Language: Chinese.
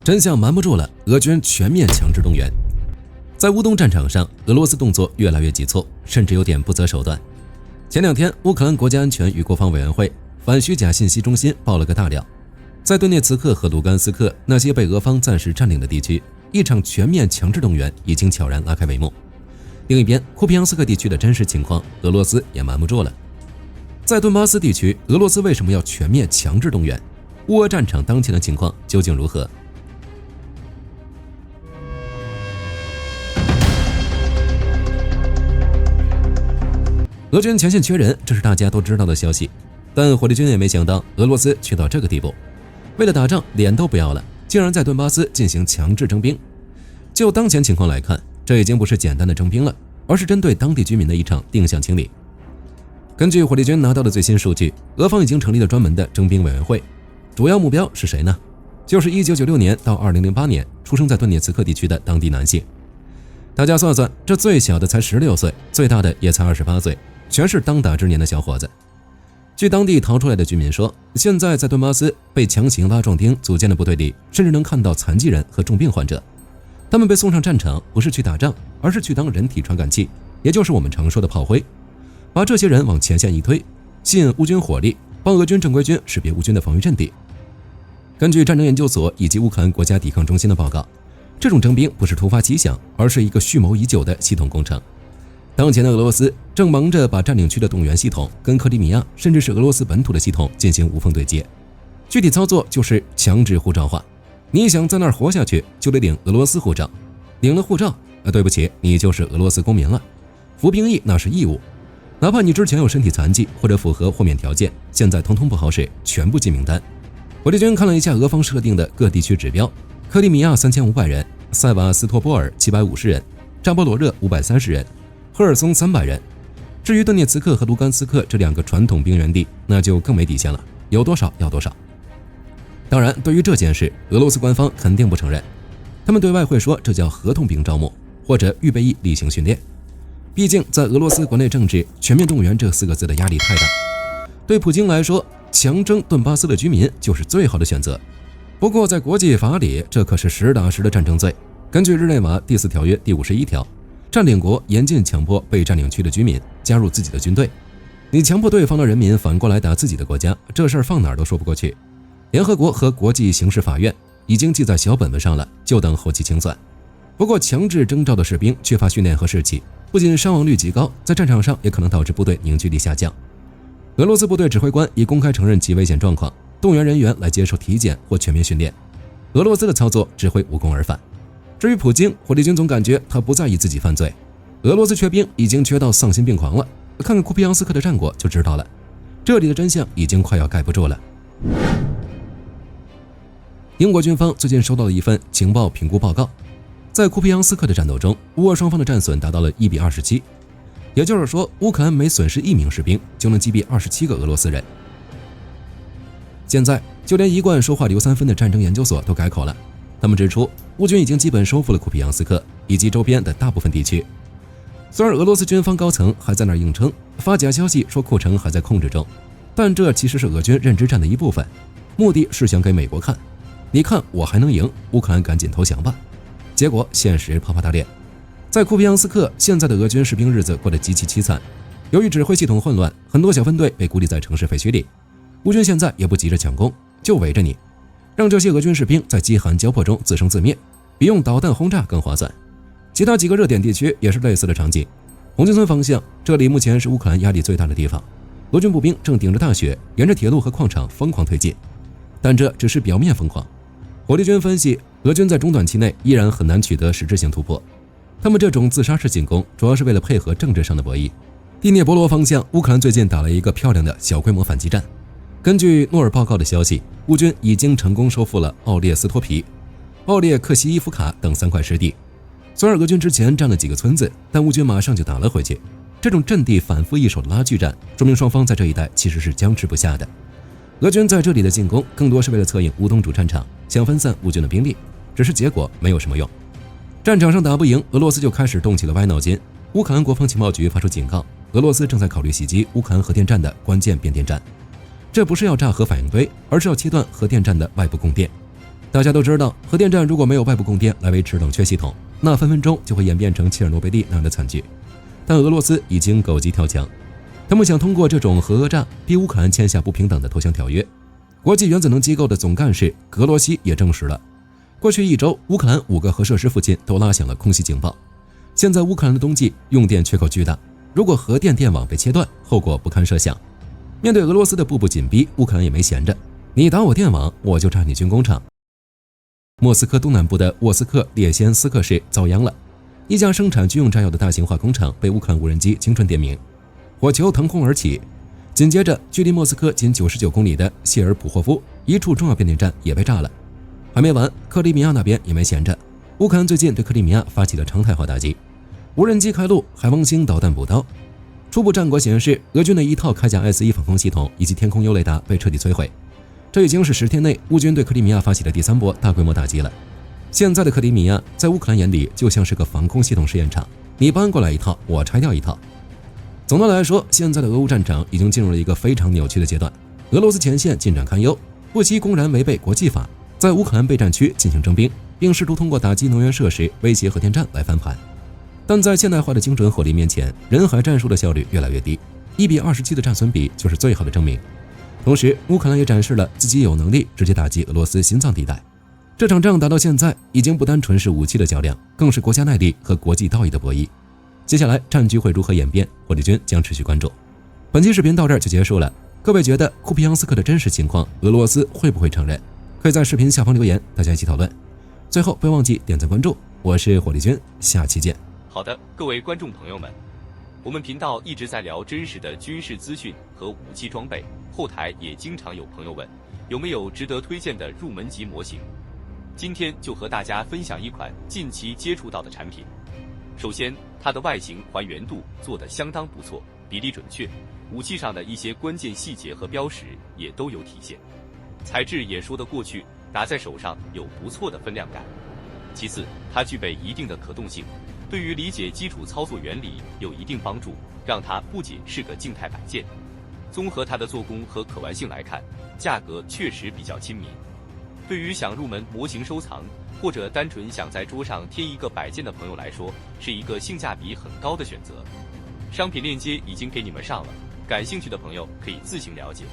真相瞞不住了，俄軍全面強制動員。在烏東戰場上，俄羅斯動作越來越急促，甚至有點不擇手段。前2天，烏克蘭國家安全與國防委員會反虛假信息中心爆了個大料，在顿涅茨克和盧甘斯克那些被俄方暫時佔領的地區，一場全面強制動員已經悄然拉開帷幕。另一邊，庫皮揚斯克地區的真實情況，俄羅斯也瞞不住了。在頓巴斯地區，俄羅斯為什麼要全面強制動員？烏俄戰場當前的情況究竟如何？俄軍前線缺人，这是大家都知道的消息，但火力軍也没想到俄羅斯去到這個地步，為了打仗臉都不要了，竟然在頓巴斯進行強制徵兵。就當前情況來看，這已經不是簡單的徵兵了，而是針對當地居民的一場定向清理。根據火力軍拿到的最新數据，俄方已經成立了專門的徵兵委員會，主要目標是誰呢？就是1996年到2008年出生在顿涅茨克地區的當地男性。大家算算，這最小的才16歲，最大的也才28歲，全是當打之年的小伙子。據當地逃出來的居民說，現在在頓巴斯被強行拉壯丁組建的部隊裡，甚至能看到殘疾人和重病患者。他們被送上戰場，不是去打仗，而是去當人体傳感器，也就是我們常說的炮灰。把這些人往前線一推，吸引烏軍火力，幫俄軍正規軍識別烏軍的防禦陣地。根據戰爭研究所以及烏克蘭國家抵抗中心的報告，這種徵兵不是突發奇想，而是一個蓄謀已久的系統工程。當前的俄羅斯正忙着把佔領區的動員系統跟克里米亞甚至是俄羅斯本土的系統進行無縫對接，具體操作就是強制護照化。你想在那兒活下去，就得領俄羅斯護照，領了護照，對不起，你就是俄羅斯公民了。服兵役那是義務，哪怕你之前有身體殘疾或者符合豁免條件，現在通通不好使，全部進名单。火力軍看了一下俄方設定的各地區指標，克里米亞3500人，塞瓦斯托波爾750人，扎波羅热530人，赫爾松300人。至於顿涅茨克和盧甘斯克這2個傳統兵源地，那就更沒底線了，有多少要多少。當然，對於這件事，俄羅斯官方肯定不承認，他們對外會說這叫合同兵招募或者預備役例行訓練。畢竟在俄羅斯國內政治，全面动員這4個字的壓力太大，對普京來說，強徵頓巴斯的居民就是最好的選擇。不過在國際法裡，這可是實打實的戰爭罪。根據日內瓦第4條約第51條，佔領國嚴禁強迫被佔領區的居民加入自己的軍隊。你強迫對方的人民反過來打自己的國家，這事兒放哪兒都說不過去。聯合國和國際刑事法院已經記在小本本上了，就等後期清算。不過強制徵召的士兵缺乏訓練和士氣，不僅傷亡率極高，在戰場上也可能導致部隊凝聚力下降。俄羅斯部隊指揮官已公開承認其危險狀況，動員人員來接受體檢或全面訓練。俄羅斯的操作只會無功而返。至於普京，火力軍總感覺他不在意自己犯罪。俄羅斯缺兵已經缺到喪心病狂了，看看庫皮扬斯克的戰果就知道了。這裡的真相已經快要蓋不住了。英國軍方最近收到了一份情報評估報告，在庫皮揚斯克的戰鬥中，烏俄雙方的戰損達到了1:27，也就是說，烏克蘭每損失1名士兵就能擊斃27個俄羅斯人。現在，就連一貫說話留3分的戰爭研究所都改口了，他們指出，烏軍已經基本收復了庫皮揚斯克以及周邊的大部分地區。雖然俄羅斯軍方高層還在那兒硬撐，發假消息說庫城還在控制中，但這其實是俄軍認知戰的一部分，目的是想給美國看，你看我還能贏，烏克蘭趕緊投降吧。結果現實啪啪打臉，在庫皮揚斯克，現在的俄軍士兵日子過得極其淒慘。由於指揮系統混亂，很多小分隊被孤立在城市廢墟裡。烏軍現在也不急着搶攻，就圍着你，讓這些俄軍士兵在飢寒交迫中自生自滅，比用導彈轟炸更划算。其他幾個熱點地區也是類似的場景。紅軍村方向，這裡目前是烏克蘭壓力最大的地方，俄軍步兵正頂着大雪，沿着鐵路和礦場瘋狂推進。但這只是表面瘋狂。火力軍分析，俄軍在中短期內依然很難取得實質性突破。他們這種自殺式進攻，主要是為了配合政治上的博弈。第聂伯羅方向，烏克蘭最近打了一個漂亮的小規模反擊戰。根據諾爾報告的消息，烏軍已經成功收復了奧列斯托皮、奧列克西伊夫卡等3塊失地。雖然俄軍之前占了幾個村子，但烏軍馬上就打了回去。這種陣地反覆易手的拉鋸戰，說明雙方在這一帶其實是僵持不下的。俄軍在這裡的進攻更多是為了策應烏東主戰場，想分散烏軍的兵力，只是結果沒有什麼用。戰場上打不贏，俄羅斯就開始動起了歪腦筋。烏克蘭國防情報局發出警告，俄羅斯正在考慮襲擊烏克蘭核電站的關鍵變電站。這不是要炸核反應堆，而是要切斷核電站的外部供電。大家都知道，核電站如果沒有外部供電來維持冷卻系統，那分分鐘就會演變成切爾諾貝利那樣的慘劇。但俄羅斯已經狗急跳牆，他們想通過這種核訛詐逼烏克蘭簽下不平等的投降條約。國際原子能機構的總幹事格羅西也證實了，過去1周，烏克蘭5個核設施附近都拉響了空襲警報。現在烏克蘭的冬季用電缺口巨大，如果核電電網被切斷，後果不堪設想。面对俄羅斯的步步緊逼，烏克蘭也沒閒着，你打我電網，我就炸你軍工廠。莫斯科東南部的沃斯克列先斯克市遭殃了，一家生產军用炸藥的大型化工厂被烏克蘭無人機精準點名，火球腾空而起。緊接着，距離莫斯科僅99公里的謝爾普霍夫一處重要變電站也被炸了。還沒完，克里米亞那邊也沒閒着，烏克蘭最近對克里米亞發起了常態化打擊，無人機開路，海王星導彈補刀。初步戰果顯示，俄軍的一套鎧甲 S1防空系統以及天空優雷達被徹底摧毀。這已經是10天內烏軍對克里米亞發起的第3波大規模打擊了。現在的克里米亞在烏克蘭眼裡就像是個防空系統試驗場，你搬過來一套，我拆掉一套。總的來說，現在的俄烏戰場已經進入了一個非常扭曲的階段。俄羅斯前線進展堪憂，不惜公然違背國際法，在烏克蘭備戰區進行徵兵，並試圖通過打擊能源設施、威脅核電站來翻盤。但在現代化的精準火力面前，人海戰術的效率越來越低，1比27的戰損比就是最好的證明。同時，烏克蘭也展示了自己有能力直接打擊俄羅斯心臟地帶。這場仗打到現在，已經不單純是武器的較量，更是國家耐力和國際道義的博弈。接下來戰局會如何演變，火力軍將持續關注。本期視頻到這兒就結束了。各位覺得庫皮揚斯克的真實情況，俄羅斯會不會承認？可以在視頻下方留言，大家一起討論。最後不要忘記點讚關注，我是火力軍，下期見。好的，各位觀眾朋友們，我們頻道一直在聊真實的軍事資訊和武器裝備，後台也經常有朋友問，有沒有值得推薦的入門級模型？今天就和大家分享一款近期接觸到的產品。首先，它的外形還原度做得相當不錯，比例準確，武器上的一些關鍵細節和標識也都有體現，材質也說得過去，拿在手上有不錯的分量感。其次，它具備一定的可动性，对於理解基礎操作原理有一定幫助，讓它不僅是個靜態摆件。綜合它的做工和可玩性來看，價格確實比較親民。對於想入門模型收藏，或者單純想在桌上貼一個擺件的朋友來說，是一個性價比很高的選擇。商品鏈接已經給你們上了，感興趣的朋友可以自行了解。